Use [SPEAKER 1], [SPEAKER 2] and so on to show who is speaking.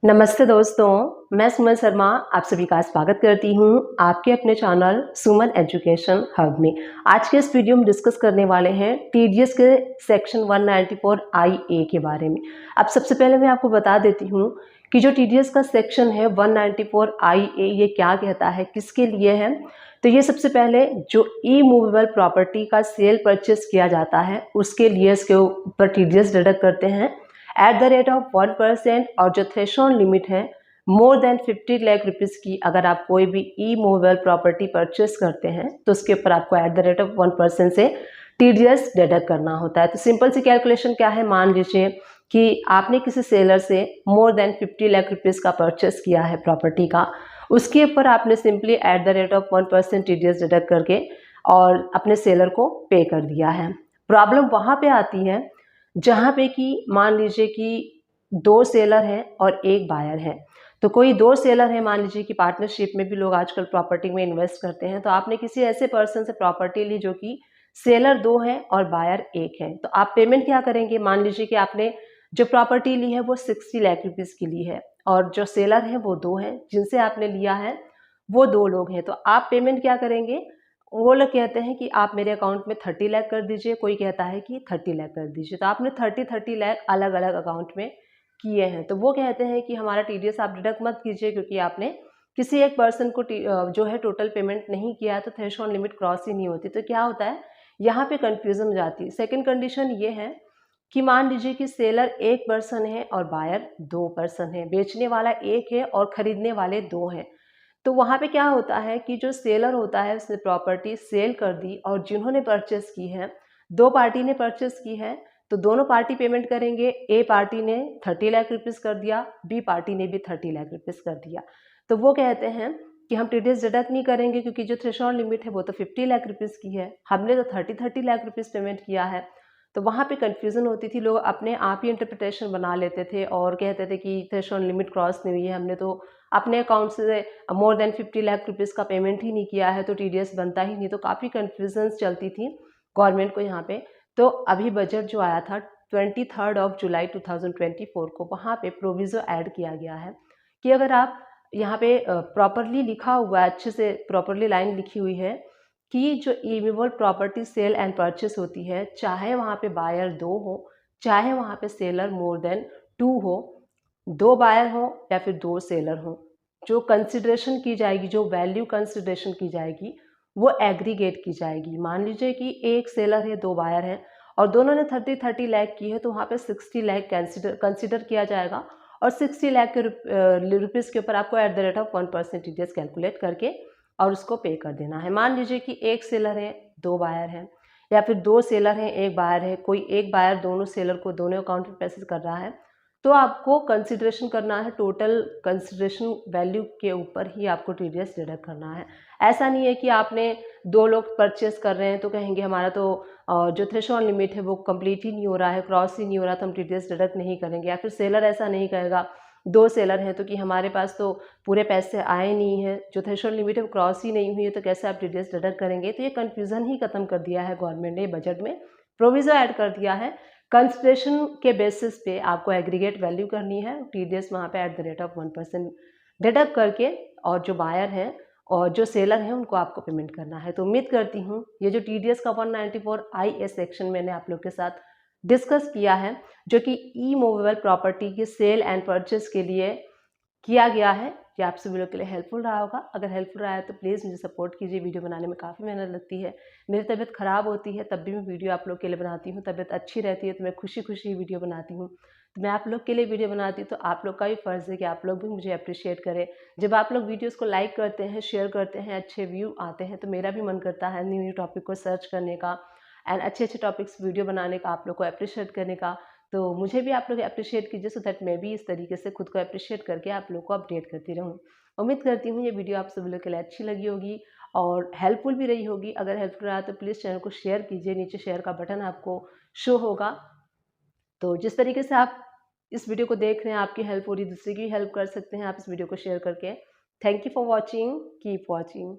[SPEAKER 1] नमस्ते दोस्तों, मैं सुमन शर्मा आप सभी का स्वागत करती हूँ आपके अपने चैनल सुमन एजुकेशन हब में। आज के इस वीडियो में डिस्कस करने वाले हैं टीडीएस के सेक्शन 194 IA के बारे में। अब सबसे पहले मैं आपको बता देती हूँ कि जो टीडीएस का सेक्शन है 194 IA ये क्या कहता है, किसके लिए है। तो ये सबसे पहले जो ई मूवेबल प्रॉपर्टी का सेल परचेस किया जाता है उसके लिए इसके ऊपर टीडीएस डिडक्ट करते हैं एट द रेट ऑफ 1%। और जो थ्रेशोल्ड लिमिट है मोर देन 50 लाख रुपीज़ की, अगर आप कोई भी ई मूवेबल प्रॉपर्टी परचेस करते हैं तो उसके ऊपर आपको एट द रेट ऑफ 1% से टीडीएस डिडक्ट करना होता है। तो सिंपल सी कैलकुलेशन क्या है, मान लीजिए कि आपने किसी सेलर से मोर देन 50 लाख रुपीज़ का परचेस किया है प्रॉपर्टी का, उसके ऊपर आपने simply at the rate of 1% TDS deduct करके और अपने सेलर को पे कर दिया है। प्रॉब्लम वहाँ पे आती है जहाँ पे कि मान लीजिए कि 2 सेलर हैं और 1 बायर है। तो कोई 2 सेलर है, मान लीजिए कि पार्टनरशिप में भी लोग आजकल प्रॉपर्टी में इन्वेस्ट करते हैं, तो आपने किसी ऐसे पर्सन से प्रॉपर्टी ली जो कि सेलर 2 हैं और बायर 1 है। तो आप पेमेंट क्या करेंगे, मान लीजिए कि आपने जो प्रॉपर्टी ली है वो 60 लाख रुपीज़ की ली है और जो सेलर हैं वो 2 हैं, जिनसे आपने लिया है वो 2 लोग हैं। तो आप पेमेंट क्या करेंगे, वो लोग कहते हैं कि आप मेरे अकाउंट में 30 लाख कर दीजिए, कोई कहता है कि 30 लाख कर दीजिए। तो आपने 30 लाख अलग अलग अकाउंट में किए हैं, तो वो कहते हैं कि हमारा टीडीएस आप डिडक्ट मत कीजिए क्योंकि आपने किसी एक पर्सन को जो है टोटल पेमेंट नहीं किया है, तो थ्रेशोल्ड लिमिट क्रॉस ही नहीं होती। तो क्या होता है, यहाँ पे कंफ्यूजन हो जाती है। सेकेंड कंडीशन ये है कि मान लीजिए कि सेलर 1 पर्सन है और बायर 2 पर्सन है, बेचने वाला 1 है और खरीदने वाले 2 हैं। तो वहाँ पे क्या होता है कि जो सेलर होता है उसने प्रॉपर्टी सेल कर दी और जिन्होंने परचेस की है, 2 पार्टी ने परचेस की है, तो दोनों पार्टी पेमेंट करेंगे। ए पार्टी ने 30 लाख रुपीज़ कर दिया, बी पार्टी ने भी 30 लाख रुपीज़ कर दिया। तो वो कहते हैं कि हम टीडीएस डिडक्ट नहीं करेंगे क्योंकि जो थ्रेशोल्ड लिमिट है वो तो 50 लाख रुपीज़ की है, हमने तो 30 लाख रुपीज़ पेमेंट किया है। तो वहाँ पे कन्फ्यूज़न होती थी, लोग अपने आप ही इंटरप्रिटेशन बना लेते थे और कहते थे कि थ्रेशोल्ड लिमिट क्रॉस नहीं हुई है, हमने तो अपने अकाउंट से मोर देन 50 लाख रुपीज़ का पेमेंट ही नहीं किया है तो टीडीएस बनता ही नहीं। तो काफ़ी कन्फ्यूजन्स चलती थी गवर्नमेंट को यहाँ पे। तो अभी बजट जो आया था 23 जुलाई 2024 को, वहाँ पे प्रोविज़ो ऐड किया गया है कि अगर आप यहाँ पे प्रॉपरली लिखा हुआ है, अच्छे से प्रॉपरली लाइन लिखी हुई है कि जो immovable property sale and purchase होती है, चाहे वहाँ पे बायर 2 हो, चाहे वहाँ पे सेलर मोर देन 2 हो, 2 बायर हो या फिर 2 सेलर हो, जो कंसिडरेशन की जाएगी, जो वैल्यू कंसिडरेशन की जाएगी वो एग्रीगेट की जाएगी। मान लीजिए कि 1 सेलर है, 2 बायर हैं और दोनों ने 30 लाख की है, तो वहाँ पे 60 लाख कंसिडर किया जाएगा और 60 लाख के रुपीज़ के ऊपर आपको at the rate of 1% TDS calculate करके और उसको पे कर देना है। मान लीजिए कि 1 सेलर है, 2 बायर हैं या फिर 2 सेलर हैं, 1 बायर है, कोई एक बायर दोनों सेलर को दोनों अकाउंट में पैसे कर रहा है, तो आपको कंसिडरेशन करना है, टोटल कंसिडरेशन वैल्यू के ऊपर ही आपको टीडीएस डिडक्ट करना है। ऐसा नहीं है कि आपने 2 लोग परचेस कर रहे हैं तो कहेंगे हमारा तो जो थ्रेशोल्ड लिमिट है वो कंप्लीट ही नहीं हो रहा है, क्रॉस ही नहीं हो रहा, तो हम टीडीएस डिडक्ट नहीं करेंगे। या फिर सेलर ऐसा नहीं कहेगा, 2 सेलर हैं तो कि हमारे पास तो पूरे पैसे आए नहीं हैं, जो थ्रेशोल्ड लिमिट है वो क्रॉस ही नहीं हुई है, तो कैसे आप टीडीएस डिडक्ट करेंगे। तो ये कन्फ्यूज़न ही खत्म कर दिया है गवर्नमेंट ने, बजट में प्रोविज़ो ऐड कर दिया है। कंसिडरेशन के बेसिस पे आपको एग्रीगेट वैल्यू करनी है, टीडीएस वहाँ पे at the rate of 1% deduct करके और जो बायर हैं और जो सेलर हैं उनको आपको पेमेंट करना है। तो उम्मीद करती हूँ ये जो टीडीएस का 194 IA सेक्शन मैंने आप लोग के साथ डिस्कस किया है, जो कि ई मूवेबल प्रॉपर्टी की सेल एंड परचेस के लिए किया गया है, ये आप सभी लोग के लिए हेल्पफुल रहा होगा। अगर हेल्पफुल रहा है तो प्लीज़ मुझे सपोर्ट कीजिए, वीडियो बनाने में काफ़ी मेहनत लगती है, मेरी तबीयत ख़राब होती है तब भी मैं वीडियो आप लोग के लिए बनाती हूँ, तबीयत अच्छी रहती है तो मैं खुशी खुशी वीडियो बनाती हूँ। तो मैं आप लोग के लिए वीडियो बनाती हूँ, तो आप लोग का भी फ़र्ज़ है कि आप लोग भी मुझे अप्रिशिएट करें। जब आप लोग वीडियोज़ को लाइक करते हैं, शेयर करते हैं, अच्छे व्यू आते हैं, तो मेरा भी मन करता है न्यू न्यू टॉपिक को सर्च करने का एंड अच्छे अच्छे टॉपिक्स वीडियो बनाने का, आप लोग को अप्रिशिएट करने का। तो मुझे भी आप लोग अप्रिशिएट कीजिए सो दैट मैं भी इस तरीके से खुद को अप्रिशिएट करके आप लोग को अपडेट करती रहूँ। उम्मीद करती हूँ ये वीडियो आप सभी लोग के लिए अच्छी लगी होगी और हेल्पफुल भी रही होगी। अगर हेल्पफुल रहा तो प्लीज़ चैनल को शेयर कीजिए, नीचे शेयर का बटन आपको शो होगा। तो जिस तरीके से आप इस वीडियो को देख रहे हैं, आपकी हेल्प हो रही है, दूसरे की हेल्प कर सकते हैं आप इस वीडियो को शेयर करके। Thank you for watching, keep watching.